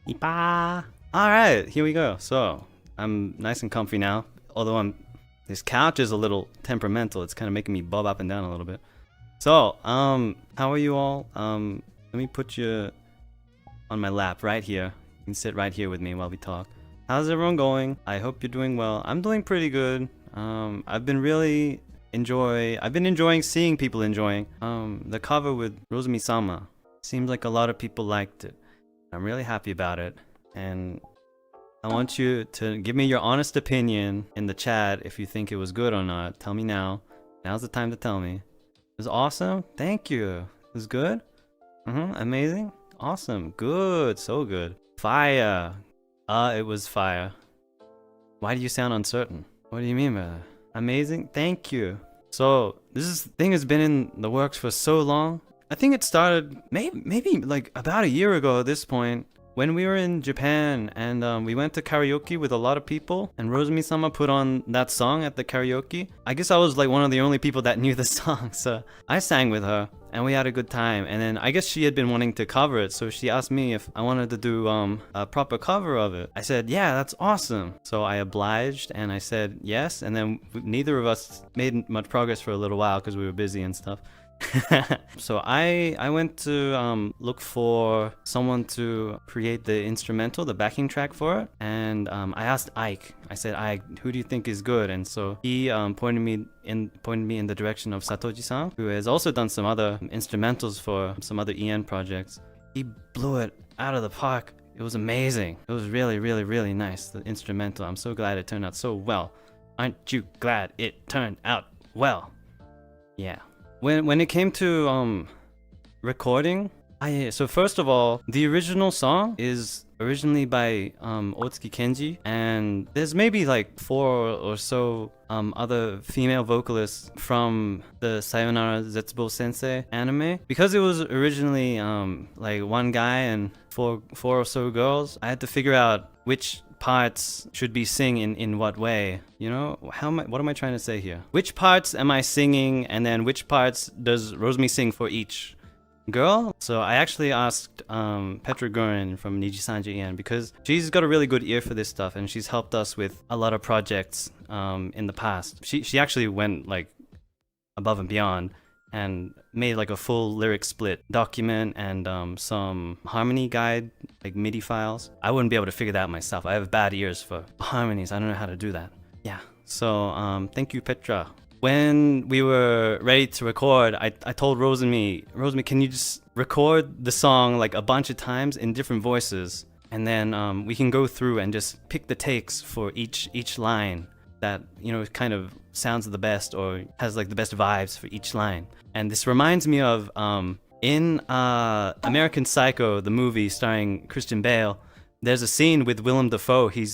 Ipa. Alright, here we go. So, I'm nice and comfy now. Although this couch is a little temperamental. It's kind of making me bob up and down a little bit. So, how are you all? Let me put you on my lap right here. You can sit right here with me while we talk. How's everyone going? I hope you're doing well. I'm doing pretty good. I've been enjoying seeing people enjoying the cover with Rosemi-sama. Seems like a lot of people liked it. I'm really happy about it, and I want you to give me your honest opinion in the chat if you think it was good or not. Tell me now. Now's the time to tell me. It was awesome. Thank you. It was good. Amazing. Awesome. Good. So good. Fire. It was fire. Why do you sound uncertain? What do you mean by that? Amazing. Thank you. So this thing has been in the works for so long. I think it started maybe like about a year ago at this point, when we were in Japan and we went to karaoke with a lot of people, and Rosemi-sama put on that song at the karaoke. I guess I was like one of the only people that knew the song, so I sang with her and we had a good time. And then I guess she had been wanting to cover it, so she asked me if I wanted to do a proper cover of it. I said, yeah, that's awesome. So I obliged and I said yes, and then neither of us made much progress for a little while because we were busy and stuff. So I went to look for someone to create the instrumental, the backing track for it, and I asked Ike. I said, Ike, who do you think is good? And so he pointed me in the direction of Satoji-san, who has also done some other instrumentals for some other EN projects. He blew it out of the park. It was amazing. It was really, really, really nice, the instrumental. I'm so glad it turned out so well. Aren't you glad it turned out well? Yeah. When it came to recording, so first of all, the original song is originally by Otsuki Kenji, and there's maybe like 4 or so other female vocalists from the Sayonara Zetsubou Sensei anime. Because it was originally like one guy and four or so girls, I had to figure out which parts should be singing in what way, you know? What am I trying to say here? Which parts am I singing, and then which parts does Rosemi sing for each girl? So I actually asked Petra Gurin from Nijisanji En, because she's got a really good ear for this stuff and she's helped us with a lot of projects in the past. She actually went like above and beyond and made like a full lyric split document and some harmony guide, like MIDI files. I wouldn't be able to figure that out myself. I have bad ears for harmonies. I don't know how to do that. Yeah. So thank you, Petra. When we were ready to record, I told Rosemi, can you just record the song like a bunch of times in different voices, and then we can go through and just pick the takes for each line that, you know, kind of sounds the best or has like the best vibes for each line. And this reminds me of in American Psycho, the movie starring Christian Bale. There's a scene with Willem Dafoe. He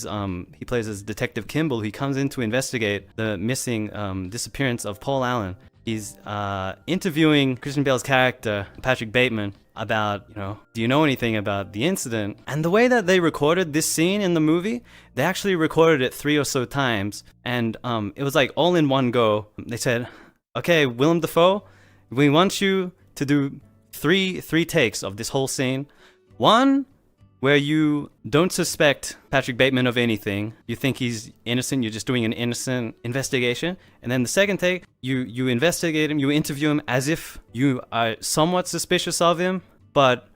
plays as Detective Kimball. He comes in to investigate the missing disappearance of Paul Allen. He's interviewing Christian Bale's character, Patrick Bateman, about, you know, do you know anything about the incident? And the way that they recorded this scene in the movie, they actually recorded it 3 or so times, and it was like all in one go. They said, okay, Willem Dafoe, we want you to do three takes of this whole scene. One where you don't suspect Patrick Bateman of anything. You think he's innocent, you're just doing an innocent investigation. And then the second take, you investigate him, you interview him as if you are somewhat suspicious of him, but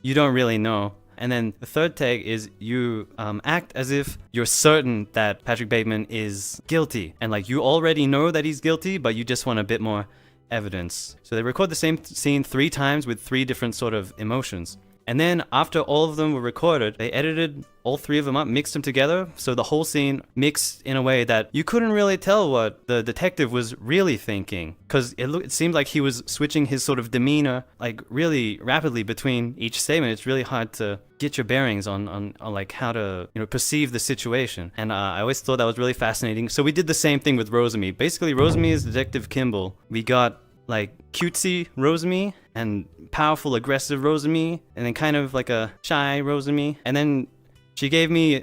you don't really know. And then the third take is you act as if you're certain that Patrick Bateman is guilty. And like you already know that he's guilty, but you just want a bit more evidence. So they record the same scene 3 times with 3 different sort of emotions. And then after all of them were recorded, they edited all 3 of them up, mixed them together, so the whole scene mixed in a way that you couldn't really tell what the detective was really thinking, because it seemed like he was switching his sort of demeanor like really rapidly between each statement. It's really hard to get your bearings on like how to, you know, perceive the situation. And I always thought that was really fascinating. So we did the same thing with Rosemi. Basically, Rosemi is Detective Kimball. We got like cutesy Rosemi and powerful aggressive Rosemi, and then kind of like a shy Rosemi. And then she gave me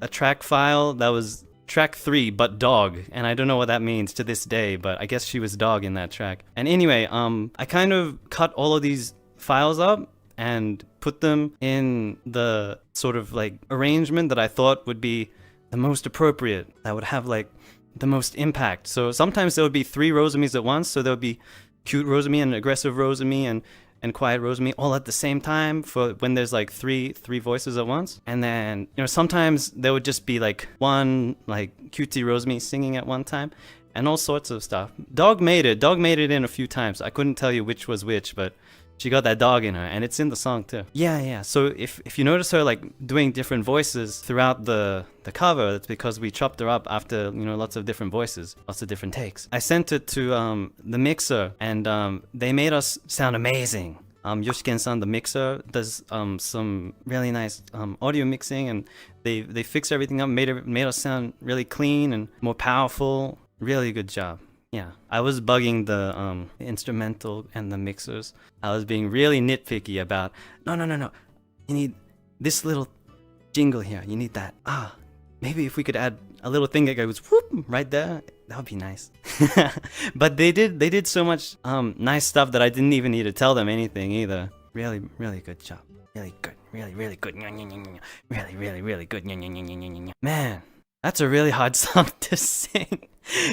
a track file that was track 3 but dog, and I don't know what that means to this day, but I guess she was dog in that track. And anyway, I kind of cut all of these files up and put them in the sort of like arrangement that I thought would be the most appropriate, that would have like the most impact. So sometimes there would be 3 rosemis at once, so there would be cute rosemi and aggressive rosemi and quiet rosemi all at the same time for when there's like three voices at once. And then, you know, sometimes there would just be like one like cutesy rosemi singing at one time and all sorts of stuff. Dog made it in a few times. I couldn't tell you which was which, but she got that dog in her, and it's in the song too. Yeah. So if you notice her like doing different voices throughout the cover, it's because we chopped her up after, you know, lots of different voices, lots of different takes. I sent it to the mixer, and they made us sound amazing. Yoshiki-san, the mixer, does some really nice audio mixing, and they fixed everything up, made us sound really clean and more powerful. Really good job. Yeah, I was bugging the instrumental and the mixers. I was being really nitpicky about, no. You need this little jingle here. You need that. Maybe if we could add a little thing that goes whoop right there, that would be nice. But they did so much nice stuff that I didn't even need to tell them anything either. Really good job. Really good. Really good. Really good. Man, that's a really hard song to sing.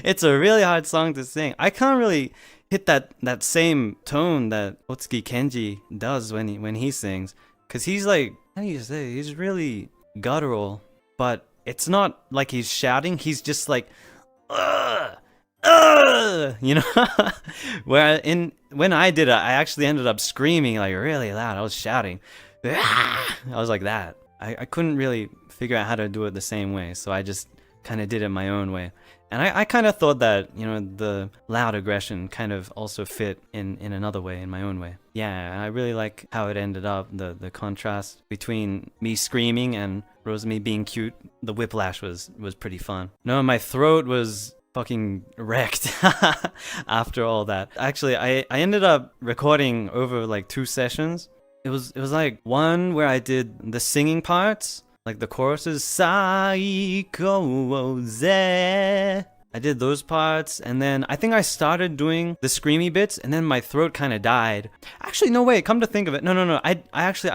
It's a really hard song to sing. I can't really hit that same tone that Otsuki Kenji does when he sings, cause he's like, how do you say? He's really guttural, but it's not like he's shouting. He's just like, you know. When I did it, I actually ended up screaming like really loud. I was shouting. I was like that. I couldn't really figure out how to do it the same way, so I just kind of did it my own way. And I kind of thought that, you know, the loud aggression kind of also fit in another way, in my own way. Yeah, I really like how it ended up, the contrast between me screaming and Rosemi being cute. The whiplash was pretty fun. No, my throat was fucking wrecked after all that. Actually, I ended up recording over like 2 sessions. It was like one where I did the singing parts, like the choruses, Saiko ze. I did those parts, and then I think I started doing the screamy bits, and then my throat kind of died. Actually, no, wait, come to think of it. No. I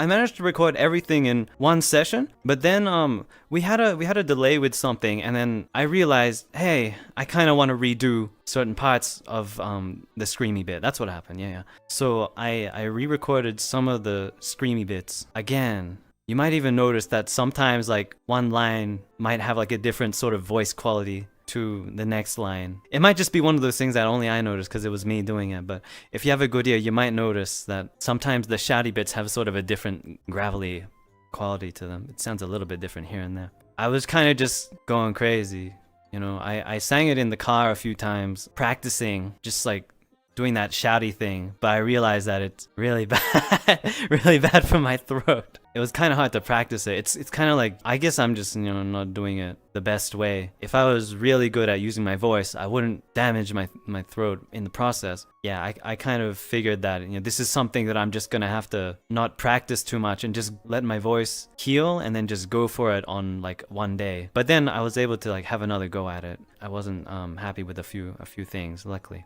managed to record everything in one session, but then we had a delay with something, and then I realized, hey, I kind of want to redo certain parts of the screamy bit. That's what happened. Yeah. So I re-recorded some of the screamy bits again. You might even notice that sometimes like one line might have like a different sort of voice quality to the next line. It might just be one of those things that only I noticed because it was me doing it, but if you have a good ear, you might notice that sometimes the shouty bits have sort of a different gravelly quality to them. It sounds a little bit different here and there. I was kind of just going crazy, you know. I sang it in the car a few times, practicing, just like doing that shouty thing, but I realized that it's really bad, really bad for my throat. It was kind of hard to practice it. It's kind of like, I guess I'm just, you know, not doing it the best way. If I was really good at using my voice, I wouldn't damage my throat in the process. Yeah, I kind of figured that, you know, this is something that I'm just gonna have to not practice too much and just let my voice heal and then just go for it on like one day. But then I was able to like have another go at it. I wasn't happy with a few things, luckily.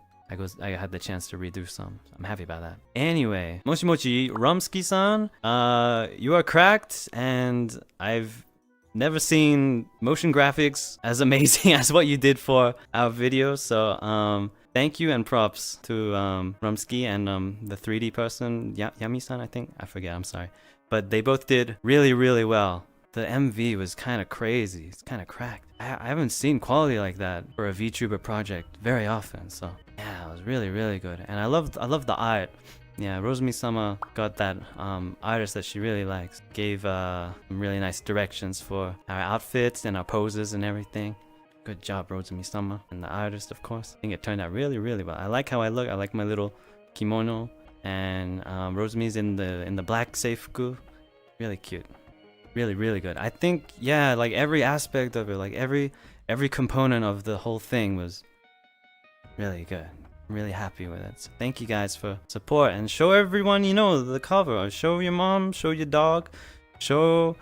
I had the chance to redo some. I'm happy about that. Anyway, Moshi Mochi Rumsky-san, you are cracked, and I've never seen motion graphics as amazing as what you did for our video. So thank you and props to Rumsky and the 3D person, Yami-san, I think. I forget, I'm sorry. But they both did really well. The MV was kind of crazy. It's kind of cracked. I haven't seen quality like that for a VTuber project very often, so yeah, it was really good. And I loved the art. Yeah, Rosemi-sama got that artist that she really likes. Gave really nice directions for our outfits and our poses and everything. Good job, Rosemi-sama. And the artist, of course. I think it turned out really well. I like how I look. I like my little kimono. And Rosemi's in the black seifuku. Really cute. Really good. I think, yeah, like every aspect of it, like every component of the whole thing was really good. I'm really happy with it. So thank you guys for support, and show everyone you know the cover. Or show your mom, show your dog, show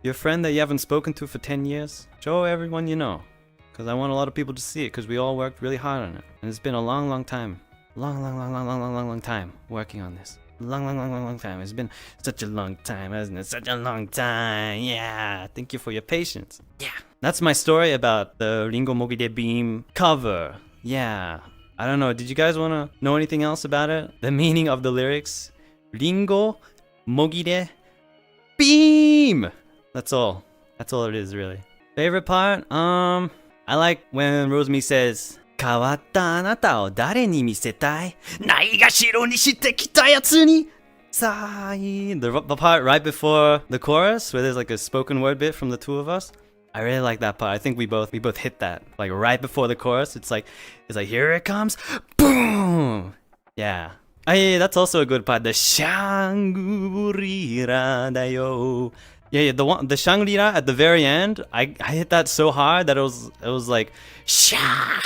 your friend that you haven't spoken to for 10 years. Show everyone you know, because I want a lot of people to see it, because we all worked really hard on it. And it's been a long time. Long time working on this. long time. It's been such a long time, hasn't it? Such a long time. Yeah. Thank you for your patience. Yeah. That's my story about the Ringo Mogire Beam cover. Yeah. I don't know. Did you guys want to know anything else about it? The meaning of the lyrics? Ringo Mogire Beam. That's all. That's all it is, really. Favorite part? I like when Rosemi says, 変わったあなたを誰に見せたいないがしろにしてきたやつにさあい the part right before the chorus where there's like a spoken word bit from the two of us. I really like that part. I think we both hit that like right before the chorus. It's like here it comes, boom. Yeah. That's also a good part. The Shangri-La da yo. Yeah, the Shangri-La at the very end, I hit that so hard that it was like Sha.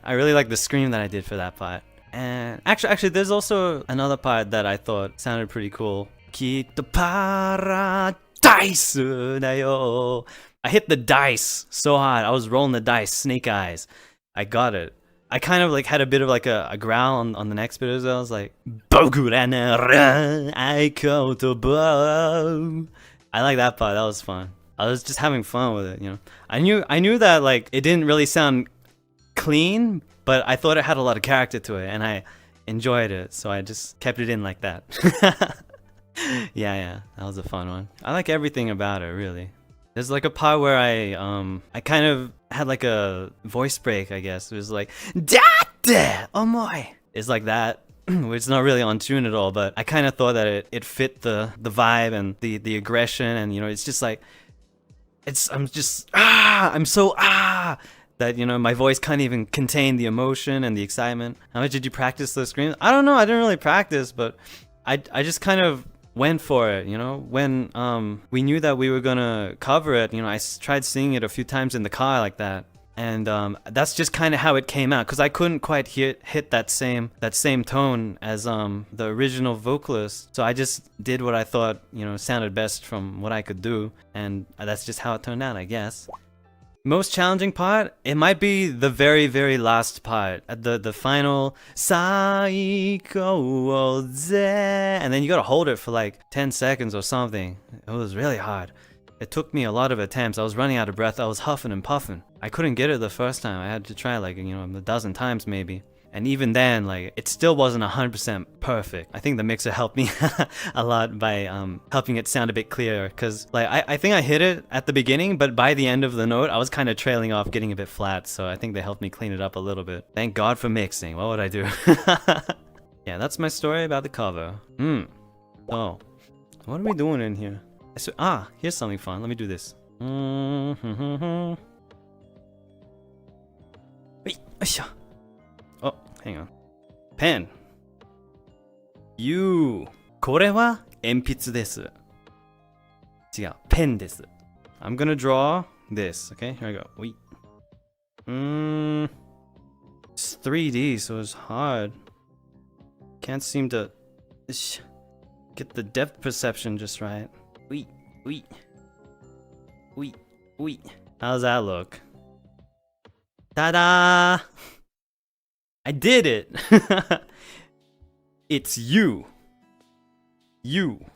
I really like the scream that I did for that part. And actually there's also another part that I thought sounded pretty cool. Kitto paradise da yo. I hit the dice so hard. I was rolling the dice, snake eyes. I got it. I kind of like had a bit of like a growl on the next bit as well. I was like I like that part. That was fun. I was just having fun with it, you know. I knew that like it didn't really sound clean, but I thought it had a lot of character to it, and I enjoyed it, so I just kept it in like that. Yeah, that was a fun one. I like everything about it, really. There's like a part where I kind of had like a voice break, I guess. It was like Date omoy. It's like that. It's not really on tune at all, but I kind of thought that it fit the vibe and the aggression, and you know, it's just like I'm so that, you know, my voice can't even contain the emotion and the excitement. How much did you practice those screams? I don't know. I didn't really practice, but I just kind of went for it, you know. When we knew that we were gonna cover it, you know, I tried singing it a few times in the car like that. And that's just kind of how it came out, because I couldn't quite hit that same tone as the original vocalist. So I just did what I thought, you know, sounded best from what I could do, and that's just how it turned out, I guess. Most challenging part? It might be the very, very last part, at the final Saiko ze, and then you gotta hold it for like 10 seconds or something. It was really hard. It took me a lot of attempts. I was running out of breath. I was huffing and puffing. I couldn't get it the first time. I had to try like, you know, a dozen times maybe. And even then, like, it still wasn't 100% perfect. I think the mixer helped me a lot by helping it sound a bit clearer. Cause like, I think I hit it at the beginning, but by the end of the note, I was kind of trailing off, getting a bit flat. So I think they helped me clean it up a little bit. Thank God for mixing. What would I do? Yeah, that's my story about the cover. Oh, what are we doing in here? Here's something fun. Let me do this. Oh, hang on. Pen. You. これは鉛筆です。違う。pen です。I'm gonna draw this. Okay, here I go. Wait. It's 3D, so it's hard. Can't seem to get the depth perception just right. Wait. How's that look? Ta-da! I did it! It's you. You.